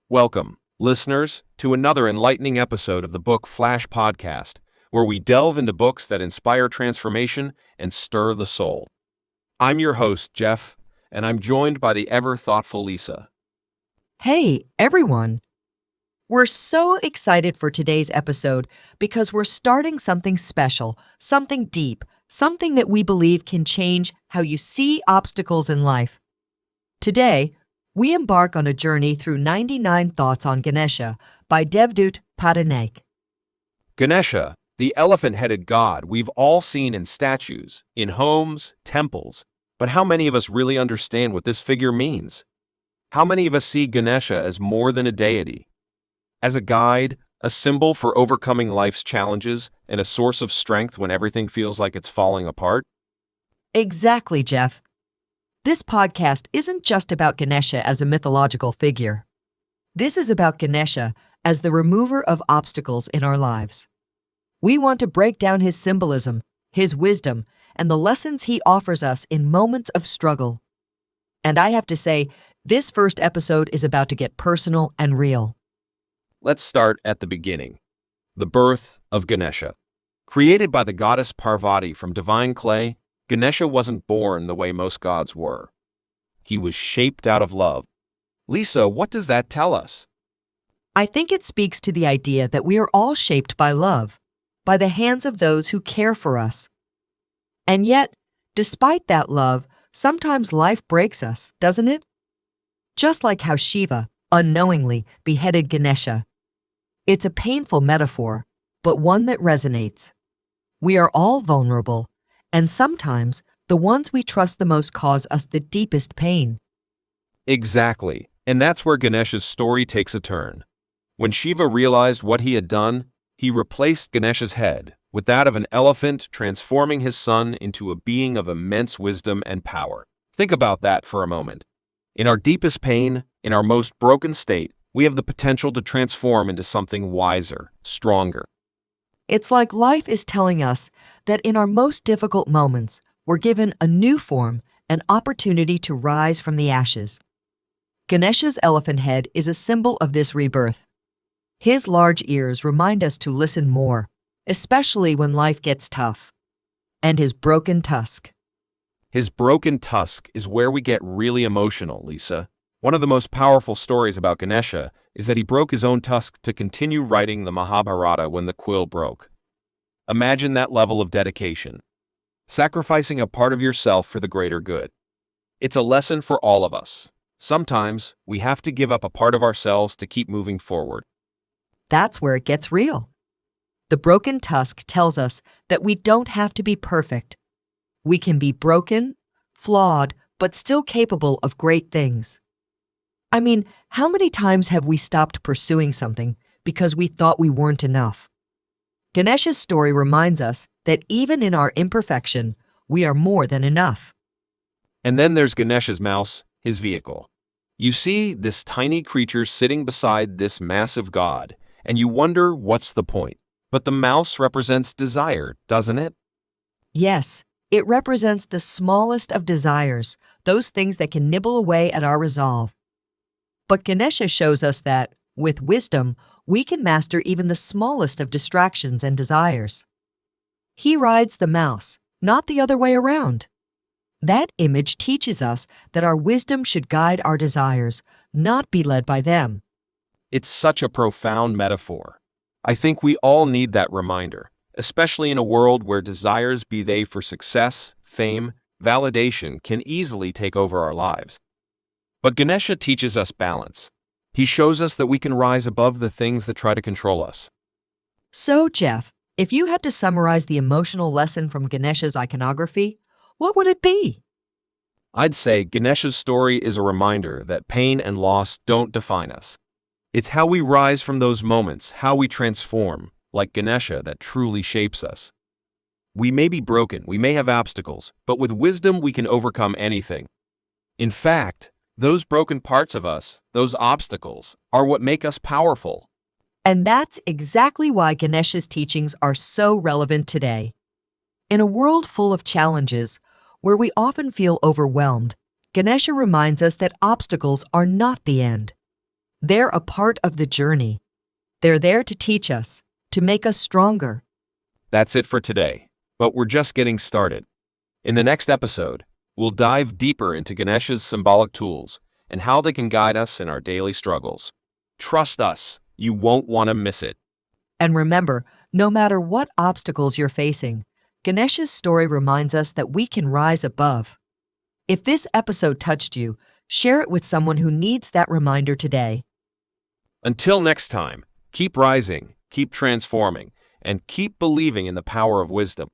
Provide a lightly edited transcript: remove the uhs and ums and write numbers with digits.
Welcome, listeners, to another enlightening episode of the Book Flash podcast, where we delve into books that inspire transformation and stir the soul. I'm your host, Jeff, and I'm joined by the ever-thoughtful Lisa. Hey, everyone! We're so excited for today's episode because we're starting something special, something deep, something that we believe can change how you see obstacles in life. Today, we embark on a journey through 99 Thoughts on Ganesha by Devdutt Pattanaik. Ganesha, the elephant-headed god we've all seen in statues, in homes, temples, but how many of us really understand what this figure means? How many of us see Ganesha as more than a deity? As a guide, a symbol for overcoming life's challenges, and a source of strength when everything feels like it's falling apart? Exactly, Jeff. This podcast isn't just about Ganesha as a mythological figure. This is about Ganesha as the remover of obstacles in our lives. We want to break down his symbolism, his wisdom, and the lessons he offers us in moments of struggle. And I have to say, this first episode is about to get personal and real. Let's start at the beginning. The birth of Ganesha. Created by the goddess Parvati from divine clay, Ganesha wasn't born the way most gods were. He was shaped out of love. Lisa, what does that tell us? I think it speaks to the idea that we are all shaped by love, by the hands of those who care for us. And yet, despite that love, sometimes life breaks us, doesn't it? Just like how Shiva, unknowingly, beheaded Ganesha. It's a painful metaphor, but one that resonates. We are all vulnerable, and sometimes the ones we trust the most cause us the deepest pain. Exactly, and that's where Ganesha's story takes a turn. When Shiva realized what he had done, he replaced Ganesha's head with that of an elephant, transforming his son into a being of immense wisdom and power. Think about that for a moment. In our deepest pain, in our most broken state, we have the potential to transform into something wiser, stronger. It's like life is telling us that in our most difficult moments, we're given a new form, an opportunity to rise from the ashes. Ganesha's elephant head is a symbol of this rebirth. His large ears remind us to listen more, especially when life gets tough. And his broken tusk. His broken tusk is where we get really emotional, Lisa. One of the most powerful stories about Ganesha is that he broke his own tusk to continue writing the Mahabharata when the quill broke. Imagine that level of dedication. Sacrificing a part of yourself for the greater good. It's a lesson for all of us. Sometimes we have to give up a part of ourselves to keep moving forward. That's where it gets real. The broken tusk tells us that we don't have to be perfect. We can be broken, flawed, but still capable of great things. I mean, how many times have we stopped pursuing something because we thought we weren't enough? Ganesha's story reminds us that even in our imperfection, we are more than enough. And then there's Ganesha's mouse, his vehicle. You see this tiny creature sitting beside this massive god, and you wonder what's the point. But the mouse represents desire, doesn't it? Yes, it represents the smallest of desires, those things that can nibble away at our resolve. But Ganesha shows us that, with wisdom, we can master even the smallest of distractions and desires. He rides the mouse, not the other way around. That image teaches us that our wisdom should guide our desires, not be led by them. It's such a profound metaphor. I think we all need that reminder, especially in a world where desires, be they for success, fame, validation, can easily take over our lives. But Ganesha teaches us balance. He shows us that we can rise above the things that try to control us. So, Jeff, if you had to summarize the emotional lesson from Ganesha's iconography, what would it be? I'd say Ganesha's story is a reminder that pain and loss don't define us. It's how we rise from those moments, how we transform, like Ganesha, that truly shapes us. We may be broken, we may have obstacles, but with wisdom we can overcome anything. In fact, those broken parts of us, those obstacles, are what make us powerful. And that's exactly why Ganesha's teachings are so relevant today. In a world full of challenges, where we often feel overwhelmed, Ganesha reminds us that obstacles are not the end. They're a part of the journey. They're there to teach us, to make us stronger. That's it for today, but we're just getting started. In the next episode, we'll dive deeper into Ganesha's symbolic tools and how they can guide us in our daily struggles. Trust us, you won't want to miss it. And remember, no matter what obstacles you're facing, Ganesha's story reminds us that we can rise above. If this episode touched you, share it with someone who needs that reminder today. Until next time, keep rising, keep transforming, and keep believing in the power of wisdom.